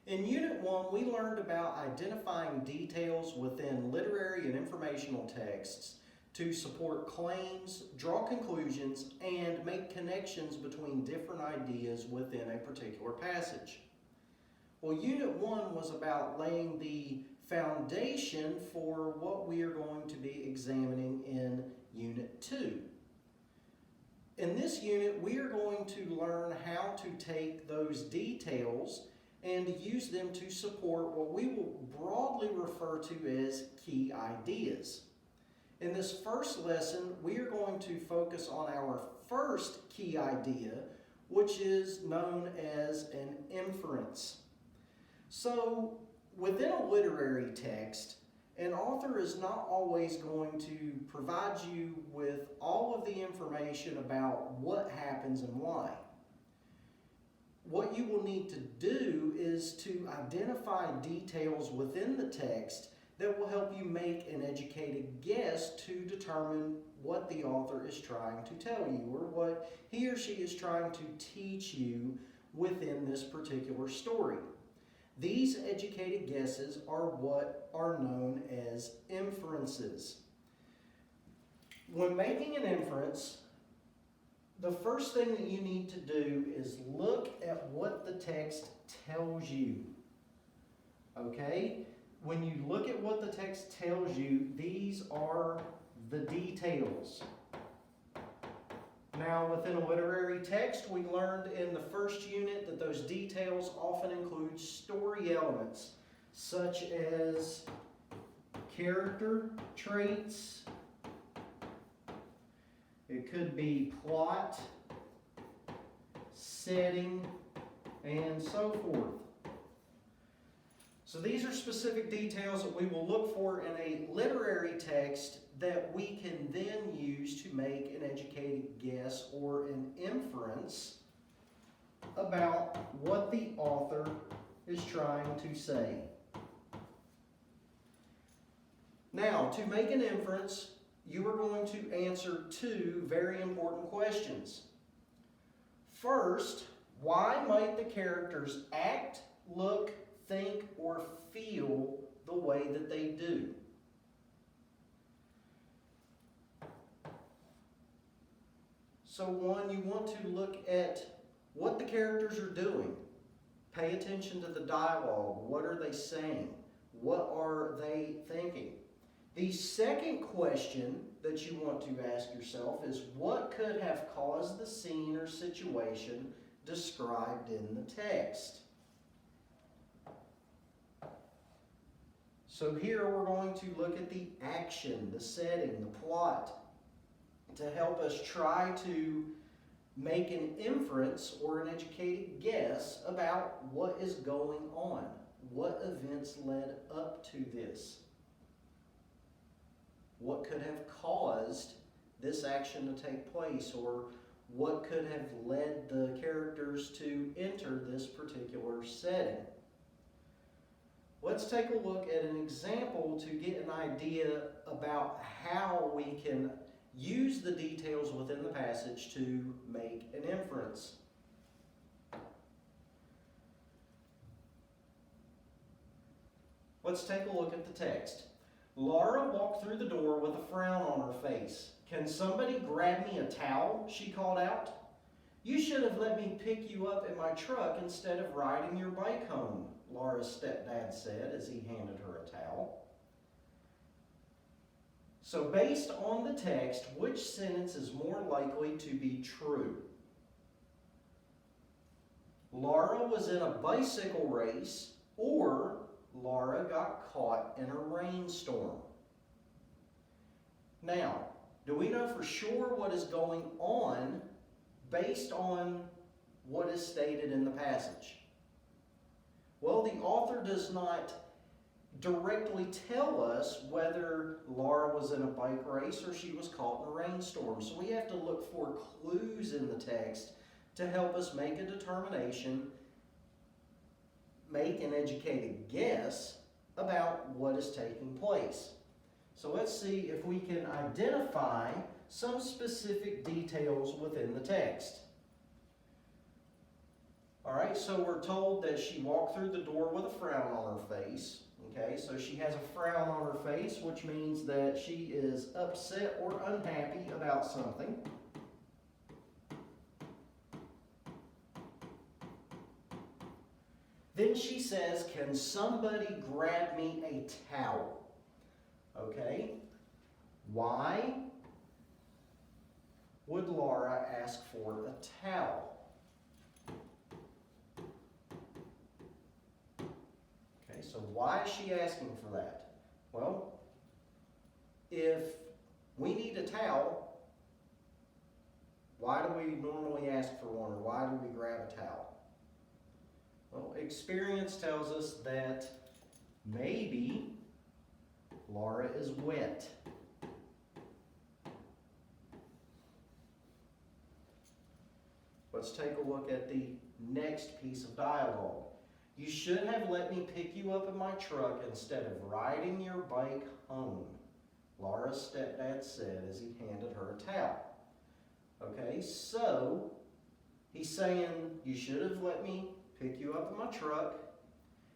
In Unit 1, we learned about identifying details within literary and informational texts to support claims, draw conclusions, and make connections between different ideas within a particular passage. Well, Unit 1 was about laying the foundation for what we are going to be examining in Unit 2. In this unit, we are going to learn how to take those details and use them to support what we will broadly refer to as key ideas. In this first lesson, we are going to focus on our first key idea, which is known as an inference. So, within a literary text, an author is not always going to provide you with all of the information about what happens and why. What you will need to do is to identify details within the text that will help you make an educated guess to determine what the author is trying to tell you or what he or she is trying to teach you within this particular story. These educated guesses are what are known as inferences. When making an inference, the first thing that you need to do is look at what the text tells you. Okay? When you look at what the text tells you, these are the details. Now, within a literary text, we learned in the first unit that those details often include story elements, such as character traits. It could be plot, setting, and so forth. So these are specific details that we will look for in a literary text that we can then use to make an educated guess or an inference about what the author is trying to say. Now, to make an inference, you are going to answer two very important questions. First, why might the characters act, look, think, or feel the way that they do? So one, you want to look at what the characters are doing. Pay attention to the dialogue. What are they saying? What are they thinking? The second question that you want to ask yourself is, what could have caused the scene or situation described in the text? So here we're going to look at the action, the setting, the plot, to help us try to make an inference or an educated guess about what is going on. What events led up to this? What could have caused this action to take place, or what could have led the characters to enter this particular setting? Let's take a look at an example to get an idea about how we can use the details within the passage to make an inference. Let's take a look at the text. Laura walked through the door with a frown on her face. "Can somebody grab me a towel?" she called out. "You should have let me pick you up in my truck instead of riding your bike home," Laura's stepdad said as he handed her a towel. So based on the text, which sentence is more likely to be true? Laura was in a bicycle race, or Laura got caught in a rainstorm. Now, do we know for sure what is going on based on what is stated in the passage? Well, the author does not directly tell us whether Laura was in a bike race or she was caught in a rainstorm. So we have to look for clues in the text to help us make a determination, make an educated guess about what is taking place. So let's see if we can identify some specific details within the text. All right, so we're told that she walked through the door with a frown on her face. Okay, so she has a frown on her face, which means that she is upset or unhappy about something. Then she says, "Can somebody grab me a towel?" Okay, why would Laura ask for a towel? Okay, so why is she asking for that? Well, if we need a towel, why do we normally ask for one, or why do we grab a towel? Well, experience tells us that maybe Laura is wet. Let's take a look at the next piece of dialogue. "You should have let me pick you up in my truck instead of riding your bike home," Laura's stepdad said as he handed her a towel. Okay, so he's saying, "You should have let me pick you up in my truck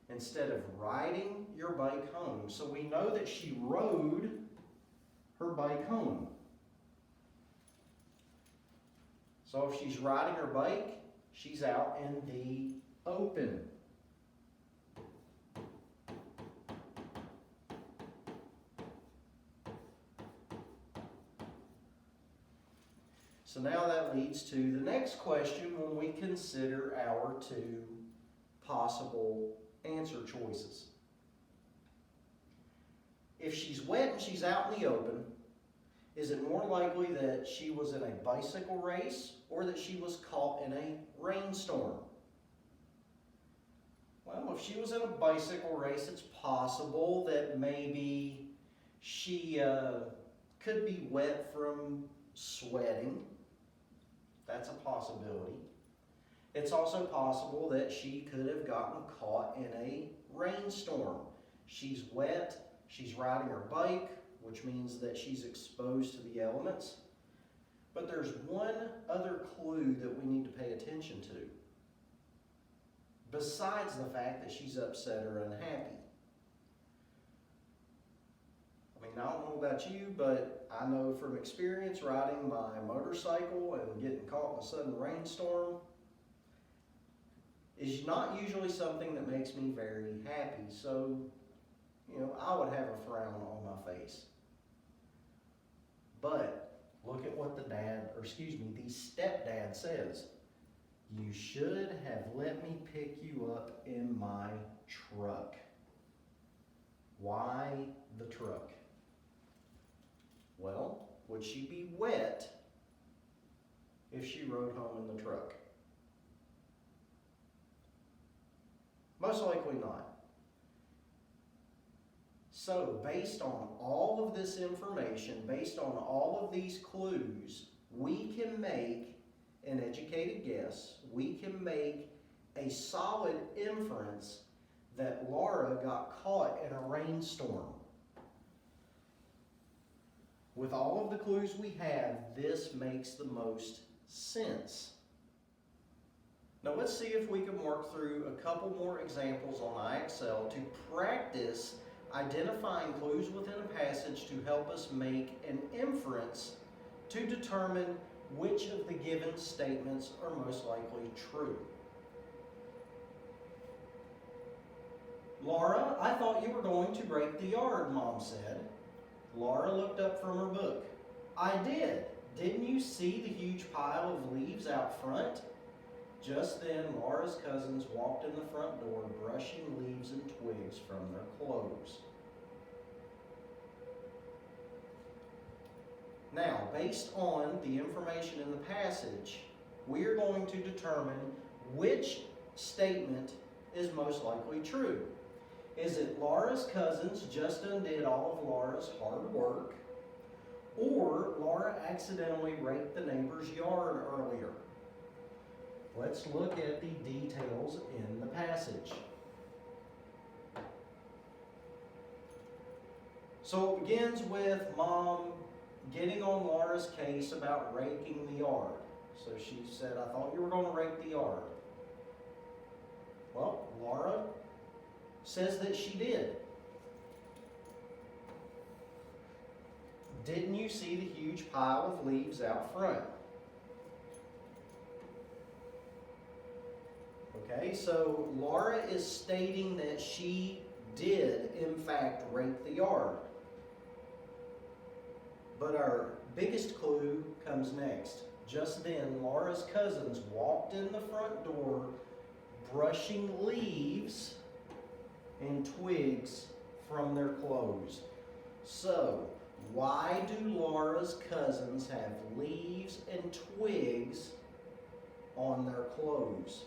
instead of riding your bike home." So we know that she rode her bike home. So if she's riding her bike, she's out in the open. So now that leads to the next question when we consider our two possible answer choices. If she's wet and she's out in the open, is it more likely that she was in a bicycle race or that she was caught in a rainstorm? Well, if she was in a bicycle race, it's possible that maybe she could be wet from sweating. That's a possibility. It's also possible that she could have gotten caught in a rainstorm. She's wet, she's riding her bike, which means that she's exposed to the elements. But there's one other clue that we need to pay attention to, besides the fact that she's upset or unhappy. I mean, I don't know about you, but I know from experience riding my motorcycle and getting caught in a sudden rainstorm is not usually something that makes me very happy. So, I would have a frown on my face. But look at what the stepdad says. "You should have let me pick you up in my truck." Why the truck? Well, would she be wet if she rode home in the truck? Most likely not. So, based on all of this information, based on all of these clues, we can make an educated guess. We can make a solid inference that Laura got caught in a rainstorm. With all of the clues we have, this makes the most sense. Now let's see if we can work through a couple more examples on IXL to practice identifying clues within a passage to help us make an inference to determine which of the given statements are most likely true. "Laura, I thought you were going to rake the yard," Mom said. Laura looked up from her book. "I did. Didn't you see the huge pile of leaves out front?" Just then, Laura's cousins walked in the front door, brushing leaves and twigs from their clothes. Now, based on the information in the passage, we are going to determine which statement is most likely true. Is it Laura's cousins just undid all of Laura's hard work, or Laura accidentally raked the neighbor's yard earlier? Let's look at the details in the passage. So it begins with Mom getting on Laura's case about raking the yard. So she said, "I thought you were going to rake the yard." Well, Laura says that she did. Didn't you see the huge pile of leaves out front? Okay, so Laura is stating that she did, in fact, rake the yard. But our biggest clue comes next. Just then, Laura's cousins walked in the front door, brushing leaves and twigs from their clothes. So, why do Laura's cousins have leaves and twigs on their clothes?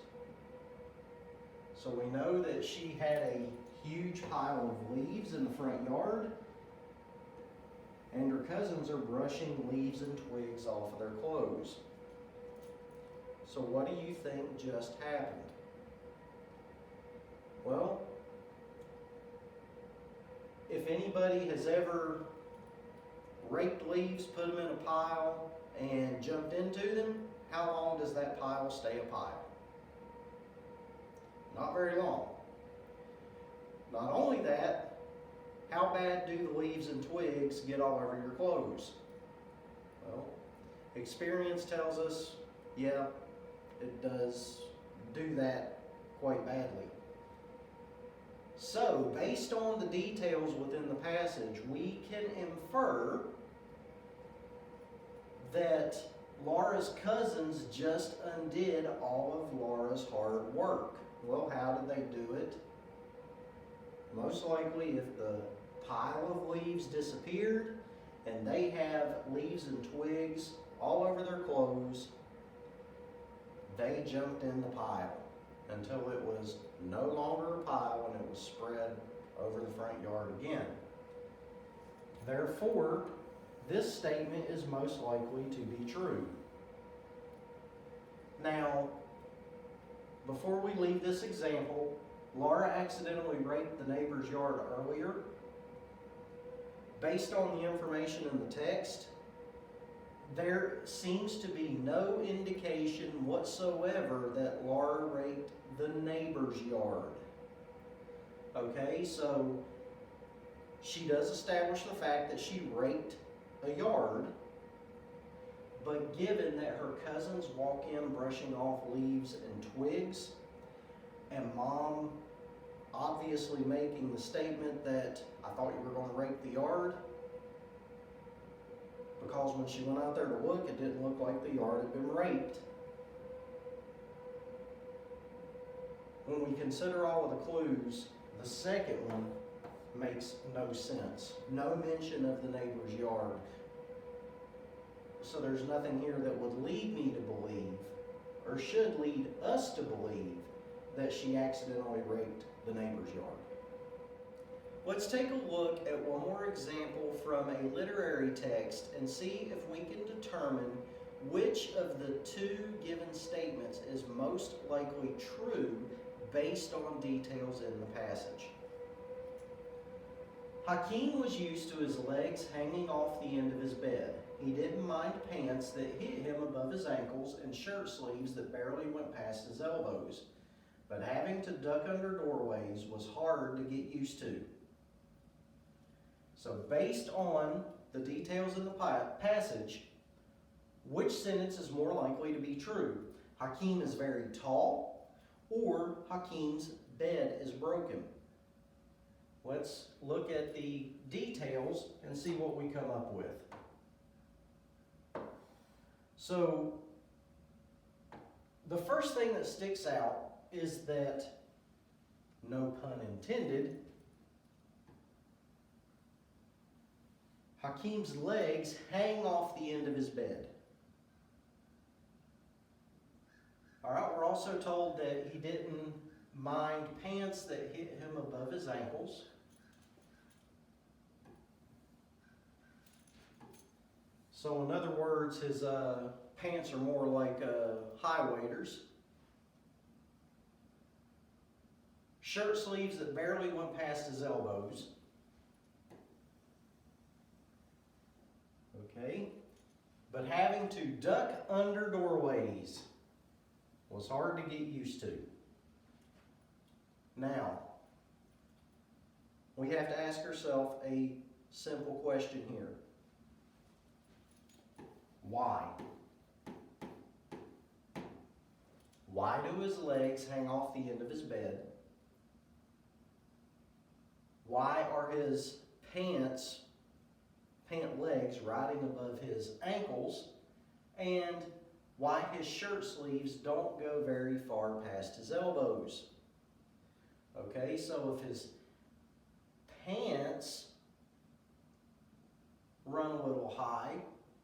So we know that she had a huge pile of leaves in the front yard, and her cousins are brushing leaves and twigs off of their clothes. So what do you think just happened? Well, if anybody has ever raked leaves, put them in a pile, and jumped into them, how long does that pile stay a pile? Not very long. Not only that, how bad do the leaves and twigs get all over your clothes? Well, experience tells us, yeah, it does do that quite badly. So, based on the details within the passage, we can infer that Laura's cousins just undid all of Laura's hard work. Well, how did they do it? Most likely, if the pile of leaves disappeared and they have leaves and twigs all over their clothes, they jumped in the pile until it was no longer a pile and it was spread over the front yard again. Therefore, this statement is most likely to be true. Now, before we leave this example, Laura accidentally raked the neighbor's yard earlier. Based on the information in the text, there seems to be no indication whatsoever that Laura raked the neighbor's yard. Okay, so she does establish the fact that she raked a yard, but given that her cousins walk in brushing off leaves and twigs, and Mom obviously making the statement that I thought you were going to rake the yard, because when she went out there to look, it didn't look like the yard had been raked. When we consider all of the clues, the second one makes no sense. No mention of the neighbor's yard. So there's nothing here that would lead me to believe, or should lead us to believe, that she accidentally raked the neighbor's yard. Let's take a look at one more example from a literary text and see if we can determine which of the two given statements is most likely true based on details in the passage. Hakeem was used to his legs hanging off the end of his bed. He didn't mind pants that hit him above his ankles and shirt sleeves that barely went past his elbows. But having to duck under doorways was hard to get used to. So based on the details in the passage, which sentence is more likely to be true? Hakeem is very tall, or Hakeem's bed is broken? Let's look at the details and see what we come up with. So, the first thing that sticks out is that, no pun intended, Hakeem's legs hang off the end of his bed. All right, we're also told that he didn't mind pants that hit him above his ankles. So in other words, his pants are more like high waiters. Shirt sleeves that barely went past his elbows. Okay, but having to duck under doorways was hard to get used to. Now, we have to ask ourselves a simple question here. Why? Why do his legs hang off the end of his bed? Why are his pant legs riding above his ankles? And why his shirt sleeves don't go very far past his elbows? Okay, so if his pants run a little high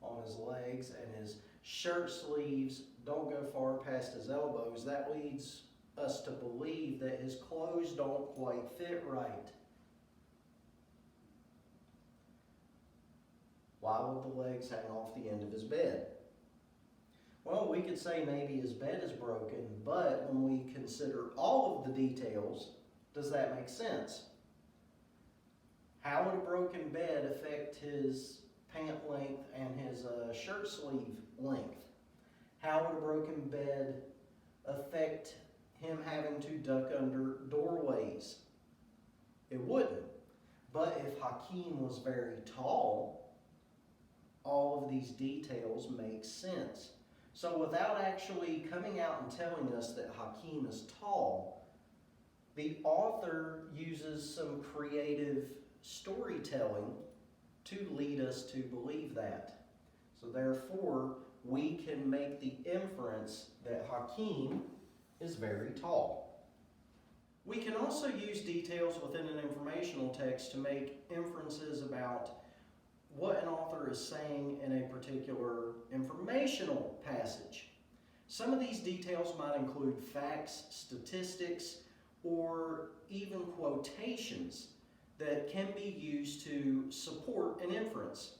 on his legs and his shirt sleeves don't go far past his elbows, that leads us to believe that his clothes don't quite fit right. Why would the legs hang off the end of his bed? Well, we could say maybe his bed is broken, but when we consider all of the details, does that make sense? How would a broken bed affect his pant length and his shirt sleeve length? How would a broken bed affect him having to duck under doorways? It wouldn't. But if Hakeem was very tall, all of these details make sense. So without actually coming out and telling us that Hakeem is tall, the author uses some creative storytelling to lead us to believe that. So therefore, we can make the inference that Hakeem is very tall. We can also use details within an informational text to make inferences about what an author is saying in a particular informational passage. Some of these details might include facts, statistics, or even quotations that can be used to support an inference.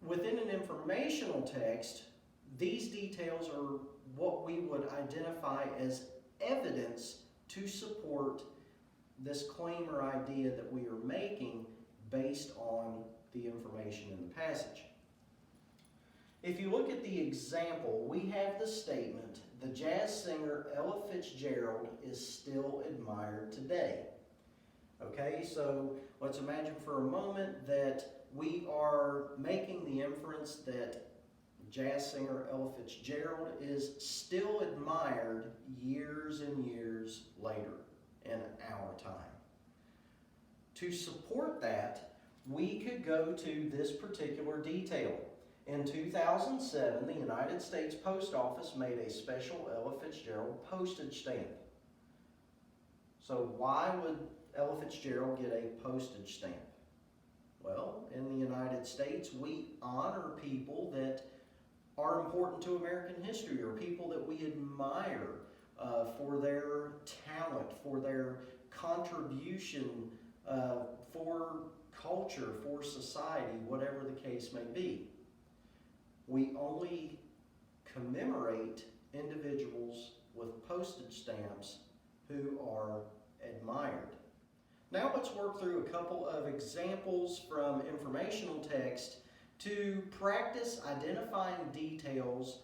Within an informational text, these details are what we would identify as evidence to support this claim or idea that we are making based on the information in the passage. If you look at the example, we have the statement, the jazz singer Ella Fitzgerald is still admired today. Okay, so let's imagine for a moment that we are making the inference that jazz singer Ella Fitzgerald is still admired years and years later in our time. To support that, we could go to this particular detail. In 2007, the United States Post Office made a special Ella Fitzgerald postage stamp. So why would Ella Fitzgerald get a postage stamp? Well, in the United States, we honor people that are important to American history, or people that we admire for their talent, for their contribution, for culture, for society, whatever the case may be. We only commemorate individuals with postage stamps who are admired. Now let's work through a couple of examples from informational text to practice identifying details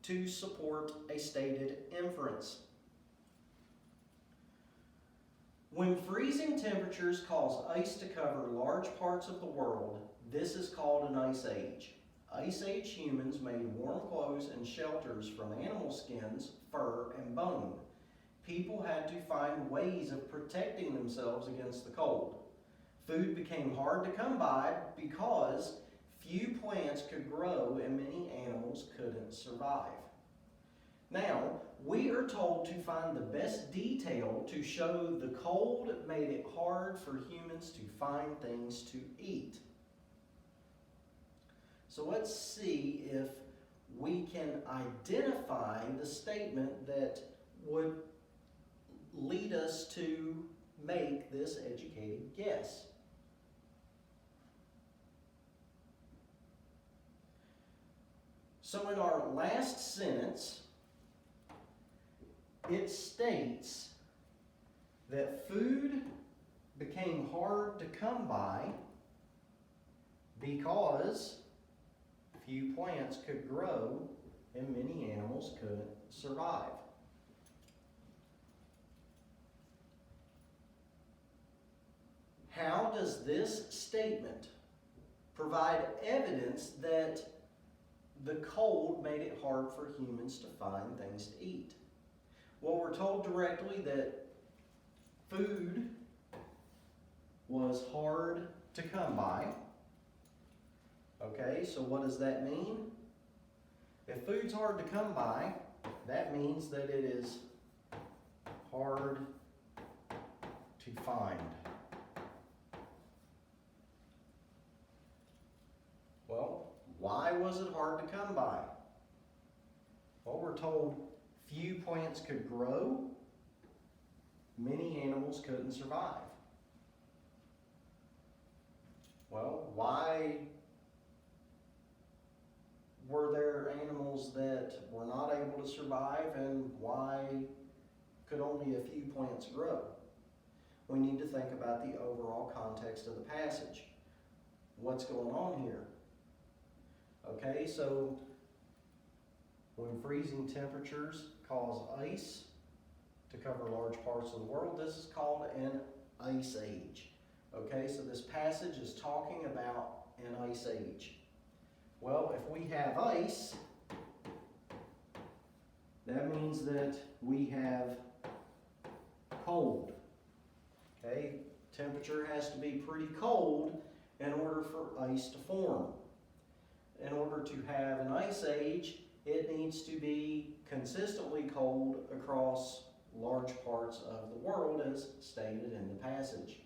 to support a stated inference. When freezing temperatures cause ice to cover large parts of the world, this is called an ice age. Ice age humans made warm clothes and shelters from animal skins, fur, and bone. People had to find ways of protecting themselves against the cold. Food became hard to come by because few plants could grow and many animals couldn't survive. Now, we are told to find the best detail to show the cold made it hard for humans to find things to eat. So let's see if we can identify the statement that would lead us to make this educated guess. So in our last sentence, it states that food became hard to come by because few plants could grow and many animals couldn't survive. how does this statement provide evidence that the cold made it hard for humans to find things to eat? Well, we're told directly that food was hard to come by. Okay, so what does that mean? If food's hard to come by, that means that it is hard to find. Well, why was it hard to come by? Well, we're told few plants could grow, many animals couldn't survive. Well, why were there animals that were not able to survive, and why could only a few plants grow? We need to think about the overall context of the passage. What's going on here? Okay, so when freezing temperatures cause ice to cover large parts of the world, this is called an ice age. Okay, so this passage is talking about an ice age. Well, if we have ice, that means that we have cold. Okay, temperature has to be pretty cold in order for ice to form. In order to have an ice age, it needs to be consistently cold across large parts of the world, as stated in the passage.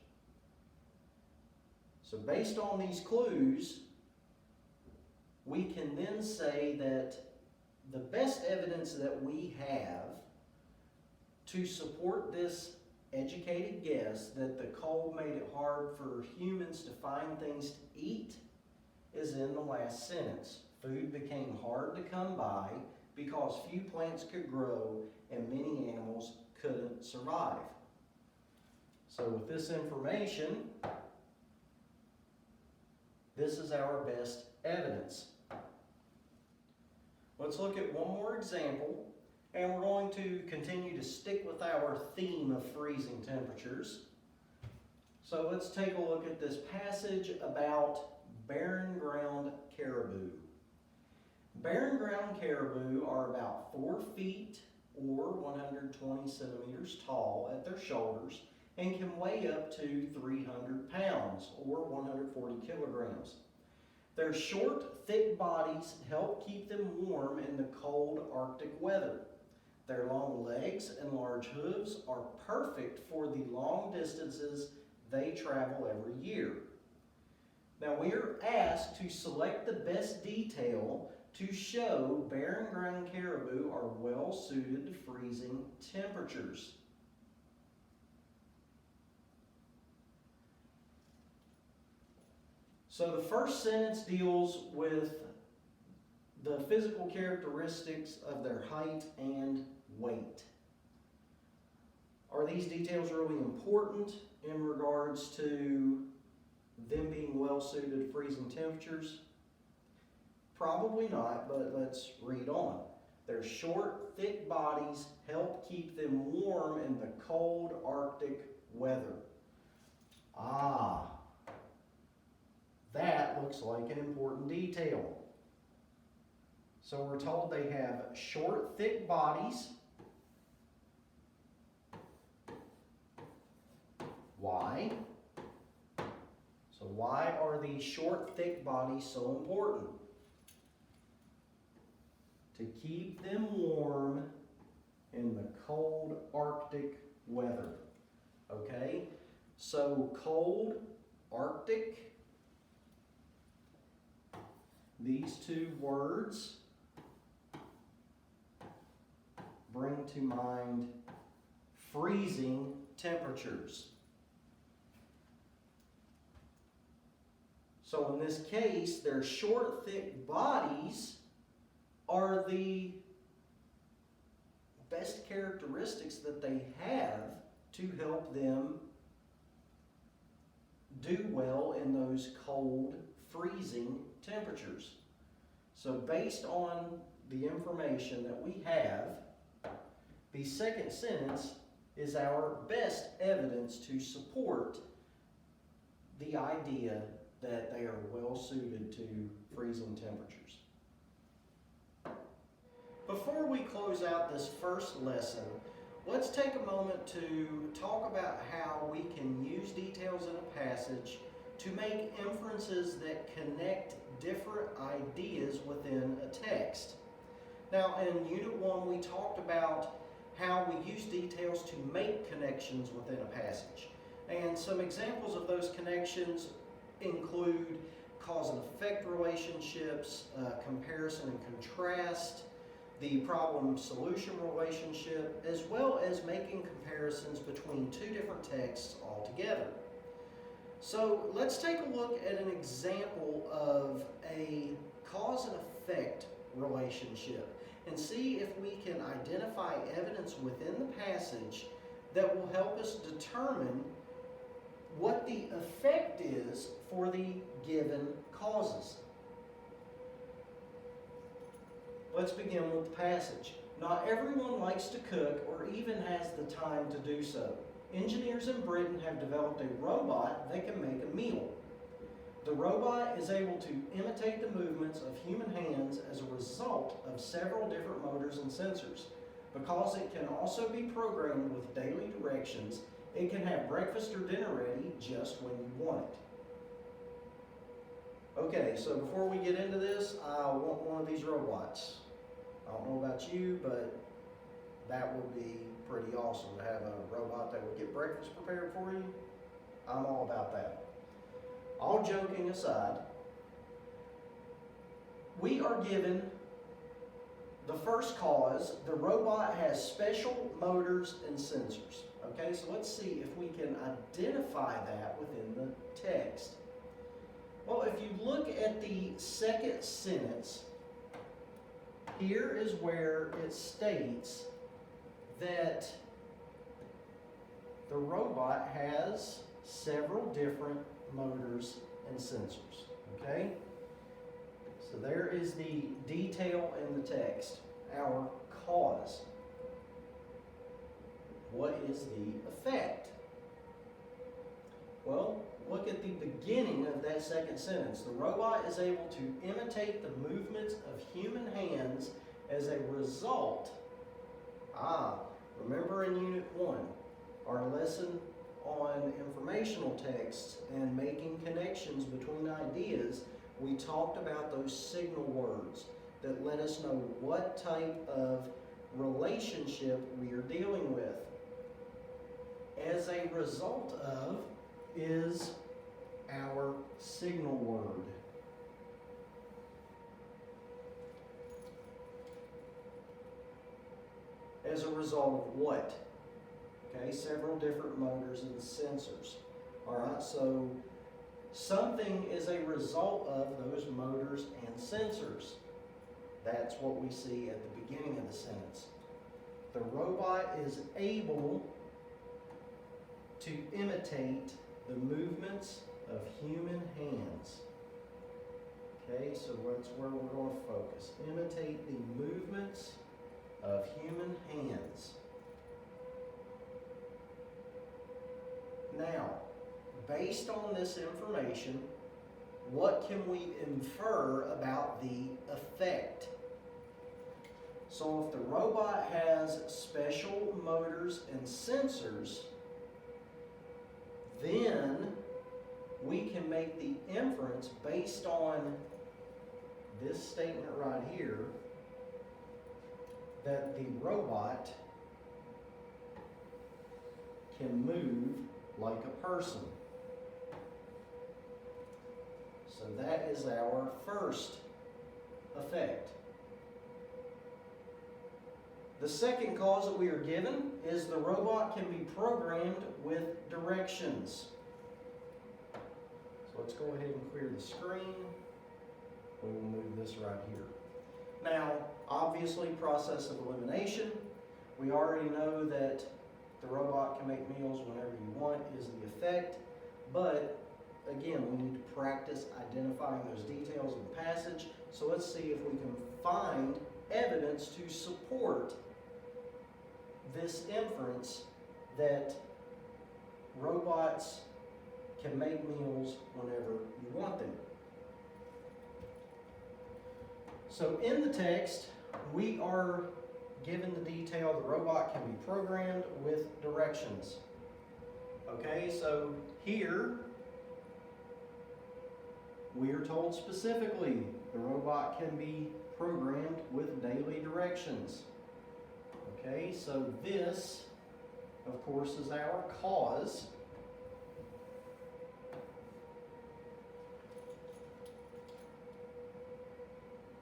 So based on these clues, we can then say that the best evidence that we have to support this educated guess that the cold made it hard for humans to find things to eat is in the last sentence. Food became hard to come by because few plants could grow and many animals couldn't survive. So with this information, this is our best evidence. Let's look at one more example, and we're going to continue to stick with our theme of freezing temperatures. So let's take a look at this passage about barren ground caribou. Barren ground caribou are about 4 feet or 120 centimeters tall at their shoulders and can weigh up to 300 pounds or 140 kilograms. Their short, thick bodies help keep them warm in the cold Arctic weather. Their long legs and large hooves are perfect for the long distances they travel every year. Now we are asked to select the best detail to show barren ground caribou are well suited to freezing temperatures. So the first sentence deals with the physical characteristics of their height and weight. Are these details really important in regards to them being well suited to freezing temperatures? Probably not, but let's read on. Their short, thick bodies help keep them warm in the cold Arctic weather. That looks like an important detail. So we're told they have short, thick bodies. Why? So why are these short, thick bodies so important? To keep them warm in the cold Arctic weather. Okay? So cold, Arctic, these two words bring to mind freezing temperatures. So in this case, their short, thick bodies are the best characteristics that they have to help them do well in those cold, freezing temperatures. So based on the information that we have, the second sentence is our best evidence to support the idea that they are well suited to freezing temperatures. Before we close out this first lesson, let's take a moment to talk about how we can use details in a passage to make inferences that connect different ideas within a text. Now, in Unit 1, we talked about how we use details to make connections within a passage. And some examples of those connections include cause and effect relationships, comparison and contrast, the problem-solution relationship, as well as making comparisons between two different texts altogether. So let's take a look at an example of a cause and effect relationship and see if we can identify evidence within the passage that will help us determine what the effect is for the given causes. Let's begin with the passage. Not everyone likes to cook or even has the time to do so. Engineers in Britain have developed a robot that can make a meal. The robot is able to imitate the movements of human hands as a result of several different motors and sensors. Because it can also be programmed with daily directions, it can have breakfast or dinner ready just when you want it. Okay, so before we get into this, I want one of these robots. I don't know about you, but that would be pretty awesome to have a robot that would get breakfast prepared for you. I'm all about that. All joking aside, we are given the first cause. The robot has special motors and sensors. Okay, so let's see if we can identify that within the text. Well, if you look at the second sentence, here is where it states that the robot has several different motors and sensors. Okay? So there is the detail in the text, our cause. What is the effect? Well, look at the beginning of that second sentence. The robot is able to imitate the movements of human hands as a result. Remember in Unit 1, our lesson on informational texts and making connections between ideas, we talked about those signal words that let us know what type of relationship we are dealing with. As a result of is our signal word. As a result of what? Okay, several different motors and sensors. All right, so something is a result of those motors and sensors. That's what we see at the beginning of the sentence. The robot is able to imitate the movements of human hands. Okay, so that's where we're going to focus. Imitate the movements of human hands. Now, based on this information, what can we infer about the effect? So if the robot has special motors and sensors, then we can make the inference based on this statement right here that the robot can move like a person. So that is our first effect. The second cause that we are given is the robot can be programmed with directions. So let's go ahead and clear the screen. We will move this right here. Now, obviously, process of elimination. We already know that the robot can make meals whenever you want is the effect. But, again, we need to practice identifying those details in the passage. So let's see if we can find evidence to support this inference that robots can make meals whenever you want them. So in the text, we are given the detail the robot can be programmed with directions. Okay, so here we are told specifically the robot can be programmed with daily directions. Okay, so this, of course, is our cause.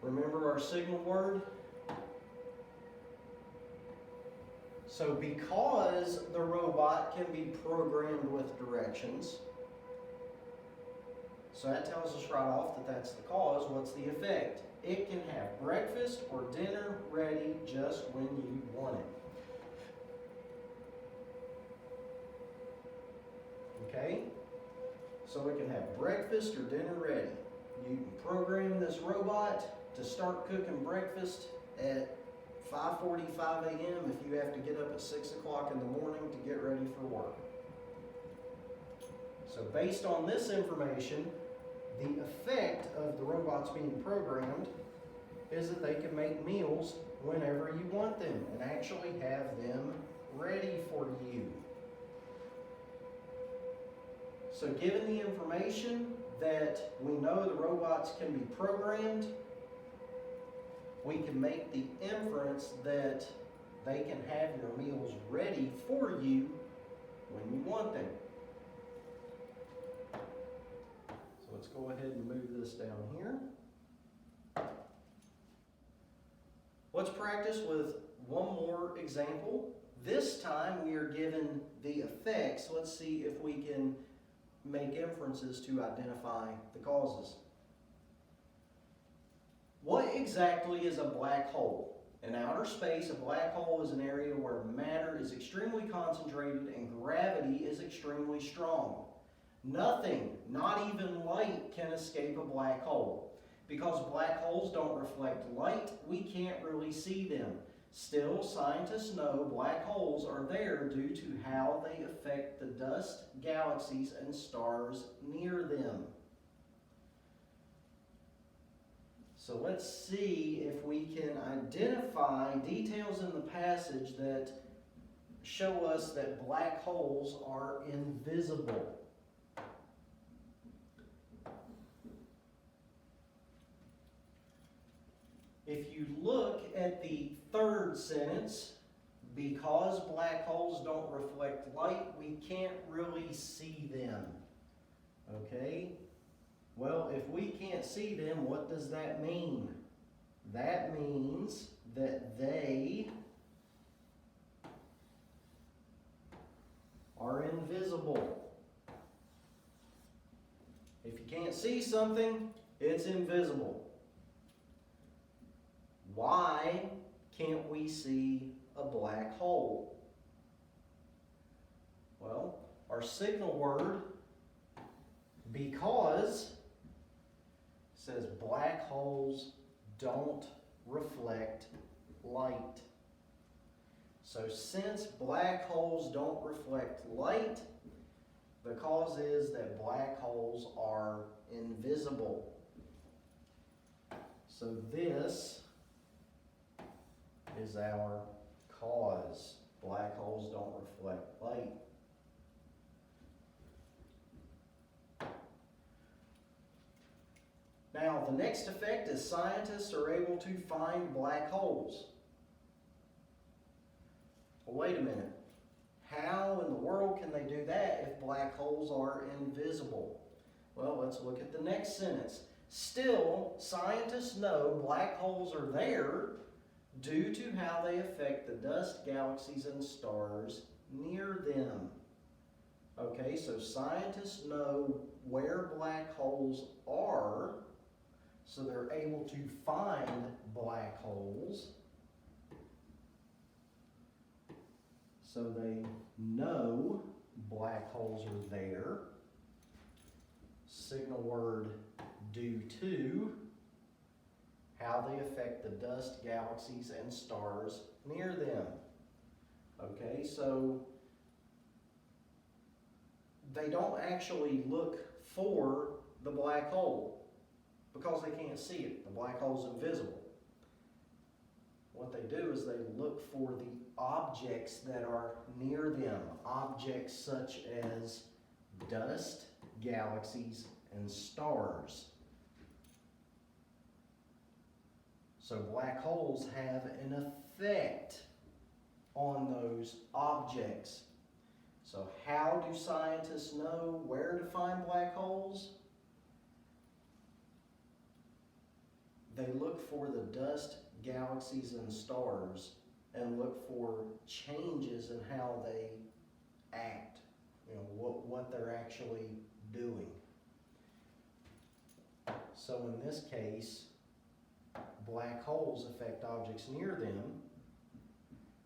Remember our signal word? So because the robot can be programmed with directions, so that tells us right off that that's the cause. What's the effect? It can have breakfast or dinner ready just when you want it. Okay? So it can have breakfast or dinner ready. You can program this robot to start cooking breakfast at 5:45 a.m. if you have to get up at 6 o'clock in the morning to get ready for work. So based on this information, the effect of the robots being programmed is that they can make meals whenever you want them and actually have them ready for you. So given the information that we know the robots can be programmed, we can make the inference that they can have your meals ready for you when you want them. So let's go ahead and move this down here. Let's practice with one more example. This time we are given the effects. Let's see if we can make inferences to identify the causes. What exactly is a black hole? In outer space, a black hole is an area where matter is extremely concentrated and gravity is extremely strong. Nothing, not even light, can escape a black hole. Because black holes don't reflect light, we can't really see them. Still, scientists know black holes are there due to how they affect the dust, galaxies, and stars near them. So let's see if we can identify details in the passage that show us that black holes are invisible. If you look at the third sentence, because black holes don't reflect light, we can't really see them. Okay? Well, if we can't see them, what does that mean? That means that they are invisible. If you can't see something, it's invisible. Why can't we see a black hole? Well, our signal word, because, says black holes don't reflect light. So since black holes don't reflect light, the cause is that black holes are invisible. So this is our cause. Black holes don't reflect light. Now, the next effect is scientists are able to find black holes. Well, wait a minute. How in the world can they do that if black holes are invisible? Well, let's look at the next sentence. Still, scientists know black holes are there due to how they affect the dust, galaxies, and stars near them. Okay, so scientists know where black holes are, so they're able to find black holes. So they know black holes are there. Signal word due to how they affect the dust, galaxies, and stars near them. Okay, so they don't actually look for the black hole because they can't see it. The black hole's invisible. What they do is they look for the objects that are near them, objects such as dust, galaxies, and stars. So black holes have an effect on those objects. So how do scientists know where to find black holes? They look for the dust, galaxies, and stars and look for changes in how they act, what they're actually doing. So in this case, black holes affect objects near them,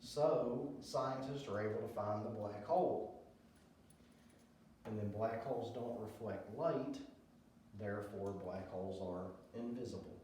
so scientists are able to find the black hole. And then black holes don't reflect light, therefore black holes are invisible.